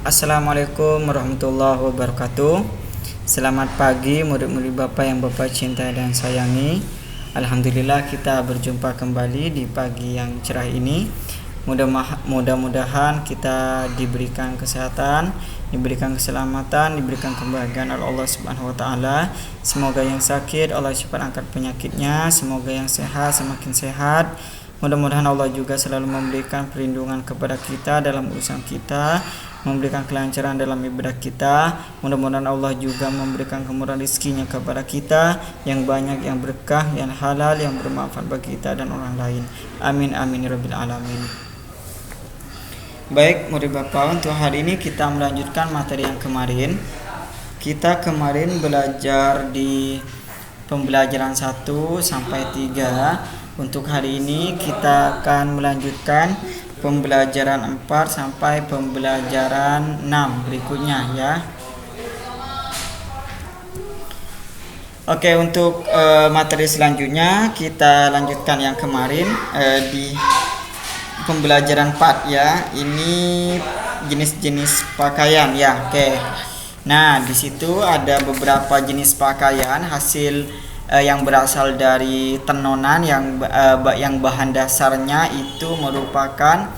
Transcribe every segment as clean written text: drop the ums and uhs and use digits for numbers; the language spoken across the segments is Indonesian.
Assalamualaikum warahmatullahi wabarakatuh. Selamat pagi murid-murid Bapak yang Bapak cintai dan sayangi. Alhamdulillah kita berjumpa kembali di pagi yang cerah ini. Mudah-mudahan kita diberikan kesehatan, diberikan keselamatan, diberikan kebahagiaan oleh Allah Subhanahu wa taala. Semoga yang sakit Allah cepat angkat penyakitnya, semoga yang sehat semakin sehat. Mudah-mudahan Allah juga selalu memberikan perlindungan kepada kita dalam urusan kita, memberikan kelancaran dalam ibadah kita. Mudah-mudahan Allah juga memberikan kemurahan rezekinya kepada kita yang banyak, yang berkah, yang halal, yang bermanfaat bagi kita dan orang lain. Amin amin ya rabbil alamin. Baik murid Bapak, untuk hari ini kita melanjutkan materi yang kemarin. Kita kemarin belajar di pembelajaran 1 sampai 3. Untuk hari ini kita akan melanjutkan pembelajaran 4 sampai pembelajaran 6 berikutnya ya. Oke, untuk materi selanjutnya kita lanjutkan yang kemarin di pembelajaran 4 ya. Ini jenis-jenis pakaian ya. Oke. Nah, di situ ada beberapa jenis pakaian hasil yang berasal dari tenonan yang bahan dasarnya itu merupakan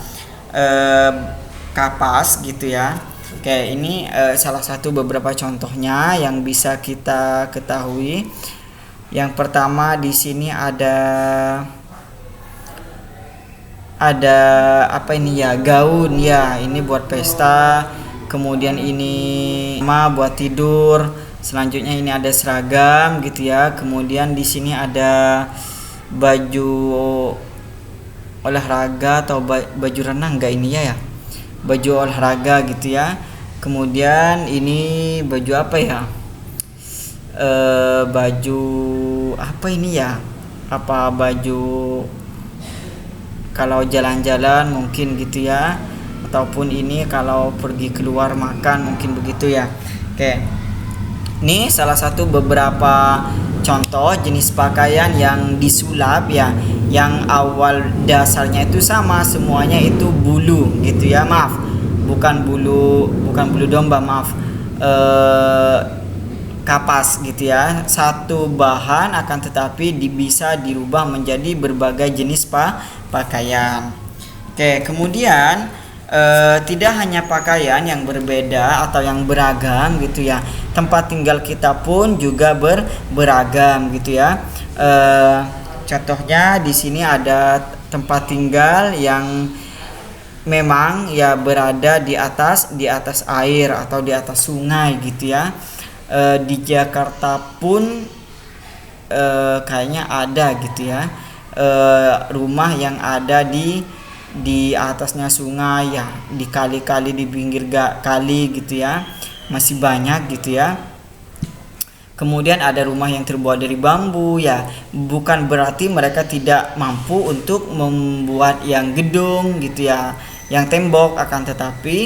kapas gitu ya. Oke, ini salah satu beberapa contohnya yang bisa kita ketahui. Yang pertama di sini ada apa ini ya, gaun ya, ini buat pesta. Kemudian ini buat tidur. Selanjutnya ini ada seragam gitu ya. Kemudian di sini ada baju olahraga atau baju renang enggak ini ya? Baju olahraga gitu ya. Kemudian ini baju apa ya? Baju apa ini ya? Apa baju kalau jalan-jalan mungkin gitu ya, ataupun ini kalau pergi keluar makan mungkin begitu ya. Oke. Ini salah satu beberapa contoh jenis pakaian yang disulap ya, yang awal dasarnya itu sama, semuanya itu bulu gitu ya. Maaf, bukan bulu domba, maaf. Kapas gitu ya. Satu bahan akan tetapi bisa dirubah menjadi berbagai jenis pakaian. Oke, kemudian tidak hanya pakaian yang berbeda atau yang beragam gitu ya, tempat tinggal kita pun juga beragam gitu ya. Contohnya di sini ada tempat tinggal yang memang ya berada di atas air atau di atas sungai gitu ya. Di Jakarta pun kayaknya ada gitu ya, rumah yang ada di atasnya sungai ya, di kali-kali, di pinggir kali gitu ya, masih banyak gitu ya. Kemudian ada rumah yang terbuat dari bambu ya, bukan berarti mereka tidak mampu untuk membuat yang gedung gitu ya, yang tembok, akan tetapi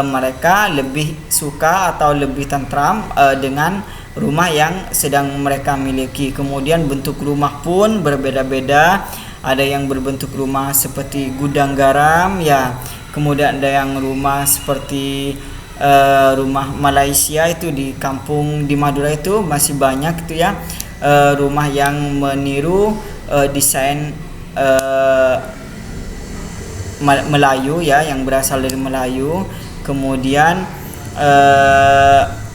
mereka lebih suka atau lebih tentram dengan rumah yang sedang mereka miliki. Kemudian bentuk rumah pun berbeda-beda. Ada yang berbentuk rumah seperti gudang garam ya. Kemudian ada yang rumah seperti rumah Malaysia itu di kampung di Madura itu masih banyak itu ya. Rumah yang meniru desain Melayu ya, yang berasal dari Melayu. Kemudian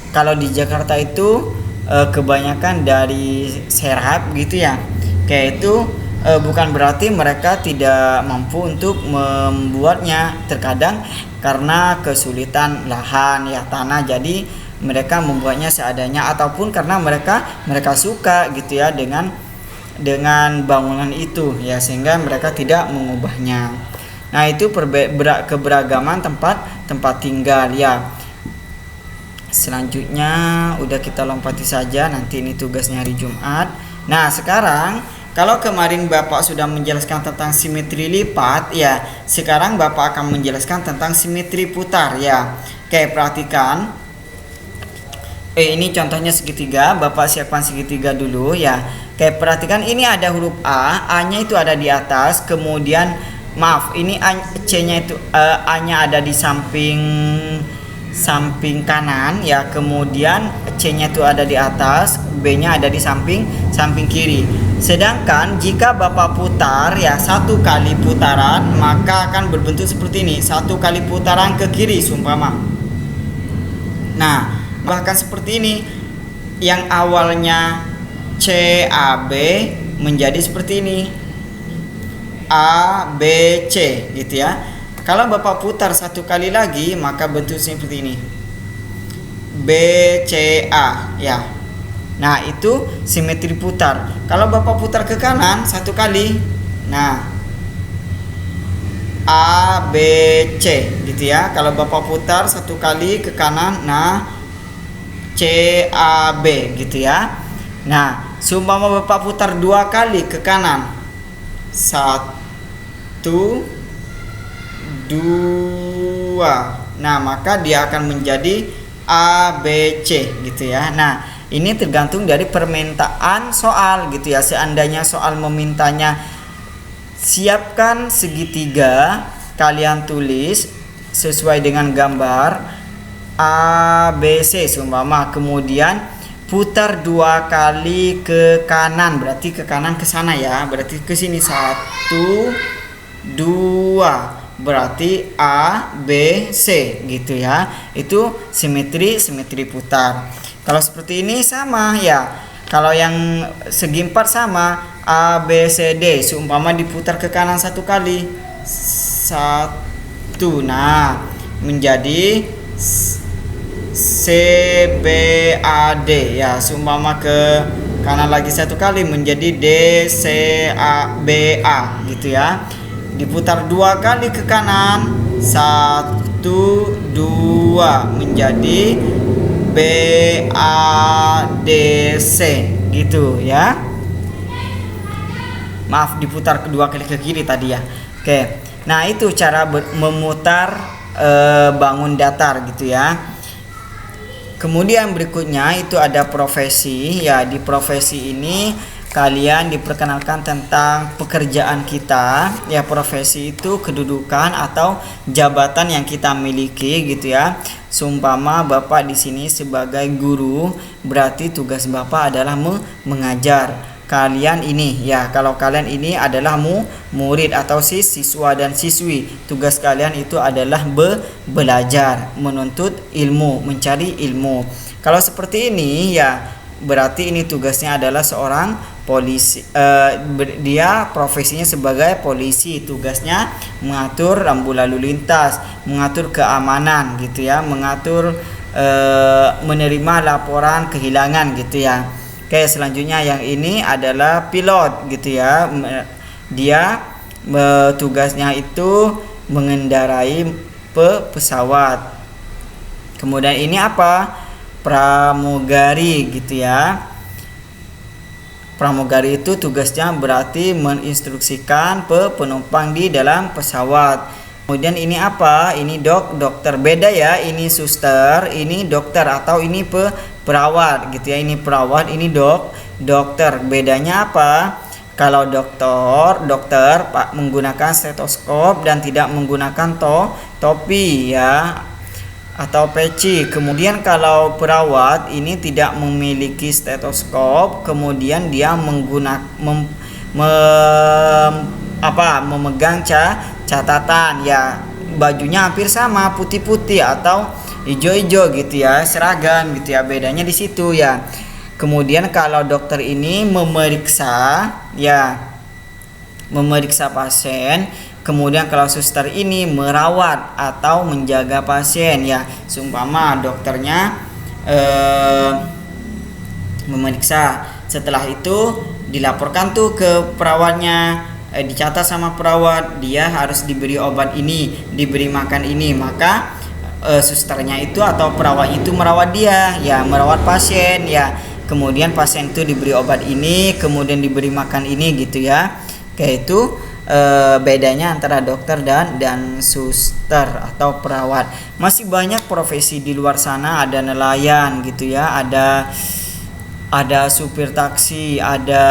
kalau di Jakarta itu kebanyakan dari serap gitu ya. Kayak itu bukan berarti mereka tidak mampu untuk membuatnya. Terkadang karena kesulitan lahan ya, tanah, jadi mereka membuatnya seadanya, ataupun karena mereka suka gitu ya dengan bangunan itu ya, sehingga mereka tidak mengubahnya. Nah, itu keberagaman tempat tinggal ya. Selanjutnya udah kita lompati saja, nanti ini tugasnya hari Jumat. Nah, sekarang kalau kemarin Bapak sudah menjelaskan tentang simetri lipat ya, sekarang Bapak akan menjelaskan tentang simetri putar ya. Oke, perhatikan. Ini contohnya segitiga, Bapak siapkan segitiga dulu ya. Oke, perhatikan ini ada huruf A-nya itu ada di atas, kemudian maaf, ini C-nya itu A-nya ada di samping samping kanan ya, kemudian C-nya itu ada di atas, B-nya ada di samping kiri. Sedangkan jika Bapak putar ya 1 kali putaran, maka akan berbentuk seperti ini, 1 kali putaran ke kiri seumpama. Nah, bahkan seperti ini, yang awalnya CAB menjadi seperti ini, ABC gitu ya. Kalau Bapak putar 1 kali lagi, maka bentuknya seperti ini, BCA ya. Nah, itu simetri putar. Kalau Bapak putar ke kanan 1 kali, nah ABC gitu ya. Kalau Bapak putar 1 kali ke kanan, nah CAB gitu ya. Nah, seumpama Bapak putar 2 kali ke kanan, 1, 2, nah maka dia akan menjadi ABC gitu ya. Nah, ini tergantung dari permintaan soal gitu ya. Seandainya soal memintanya siapkan segitiga, kalian tulis sesuai dengan gambar ABC seumpama, kemudian putar 2 kali ke kanan, berarti ke kanan ke sana ya, berarti ke sini 1, 2, berarti A, B, C gitu ya. Itu simetri putar. Kalau seperti ini sama ya. Kalau yang segi 4 sama, A, B, C, D seumpama diputar ke kanan 1 kali, 1, nah menjadi CBAD ya. Seumpama ke kanan lagi 1 kali menjadi DCABA gitu ya. Diputar 2 kali ke kanan, 1, 2 menjadi BADC gitu ya. Maaf, diputar kedua kali ke kiri tadi ya. Oke. Nah, itu cara memutar bangun datar gitu ya. Kemudian berikutnya itu ada profesi ya. Di profesi ini kalian diperkenalkan tentang pekerjaan kita ya. Profesi itu kedudukan atau jabatan yang kita miliki gitu ya. Seumpama Bapak di sini sebagai guru, berarti tugas Bapak adalah mengajar. Kalian ini ya, kalau kalian ini adalah murid atau siswa dan siswi, tugas kalian itu adalah belajar, menuntut ilmu, mencari ilmu. Kalau seperti ini ya, berarti ini tugasnya adalah seorang polisi. Dia profesinya sebagai polisi, tugasnya mengatur rambu lalu lintas, mengatur keamanan gitu ya, mengatur menerima laporan kehilangan gitu ya. Oke, selanjutnya yang ini adalah pilot gitu ya. Dia tugasnya itu mengendarai pesawat. Kemudian ini apa? Pramugari gitu ya. Pramugari itu tugasnya berarti menginstruksikan penumpang di dalam pesawat. Kemudian ini apa? Ini dokter. Beda ya, ini suster, ini dokter, atau ini perawat gitu ya. Ini perawat, ini dokter. Bedanya apa? Kalau dokter Pak menggunakan stetoskop dan tidak menggunakan topi ya, atau peci. Kemudian kalau perawat ini tidak memiliki stetoskop, kemudian dia memegang catatan ya. Bajunya hampir sama, putih-putih atau hijau-hijau gitu ya, seragam gitu ya. Bedanya di situ ya. Kemudian kalau dokter ini memeriksa pasien. Kemudian kalau suster ini merawat atau menjaga pasien ya. Seumpama dokternya memeriksa, setelah itu dilaporkan tuh ke perawatnya, dicatat sama perawat, dia harus diberi obat ini, diberi makan ini. Maka susternya itu atau perawat itu merawat dia ya, merawat pasien ya. Kemudian pasien itu diberi obat ini, kemudian diberi makan ini gitu ya. Kayak itu bedanya antara dokter dan suster atau perawat. Masih banyak profesi di luar sana, ada nelayan gitu ya, ada supir taksi, ada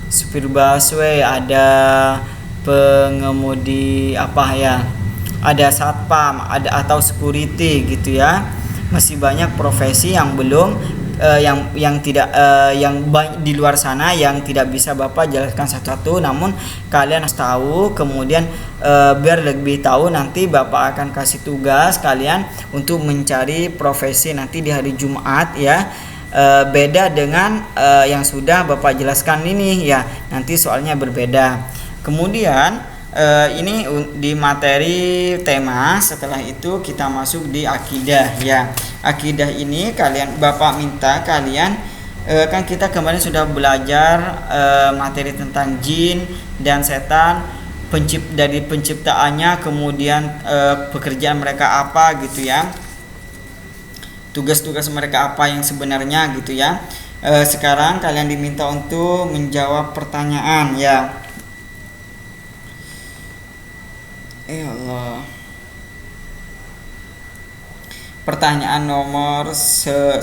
supir busway, ada pengemudi ada satpam, ada atau security gitu ya. Masih banyak profesi yang belum yang tidak di luar sana yang tidak bisa Bapak jelaskan satu-satu, namun kalian harus tahu. Kemudian biar lebih tahu, nanti Bapak akan kasih tugas kalian untuk mencari profesi nanti di hari Jumat ya. Beda dengan yang sudah Bapak jelaskan ini ya, nanti soalnya berbeda. Kemudian ini di materi tema. Setelah itu kita masuk di akidah ya. Akidah ini Bapak minta kalian kan kita kemarin sudah belajar materi tentang jin dan setan, dari penciptaannya, kemudian pekerjaan mereka apa gitu ya, tugas-tugas mereka apa yang sebenarnya gitu ya. Sekarang kalian diminta untuk menjawab pertanyaan ya. Allah. Pertanyaan nomor 110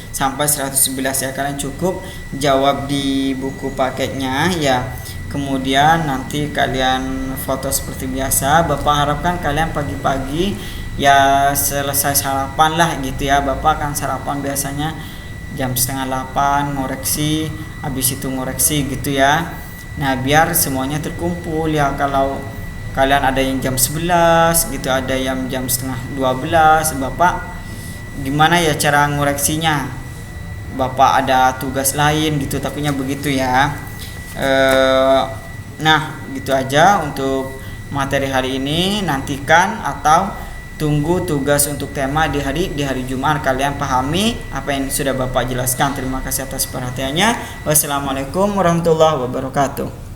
sampai 111 ya. Kalian cukup jawab di buku paketnya ya. Kemudian nanti kalian foto seperti biasa. Bapak harapkan kalian pagi-pagi ya selesai sarapan lah gitu ya. Bapak kan sarapan biasanya jam 7:30 ngoreksi, habis itu ngoreksi gitu ya. Nah, biar semuanya terkumpul ya. Kalau kalian ada yang jam 11 gitu, ada yang jam 11:30, Bapak gimana ya cara ngoreksinya? Bapak ada tugas lain gitu, takutnya begitu ya. Nah, gitu aja untuk materi hari ini. Nantikan atau tunggu tugas untuk tema di hari Jumat. Kalian pahami apa yang sudah Bapak jelaskan. Terima kasih atas perhatiannya. Wassalamualaikum warahmatullahi wabarakatuh.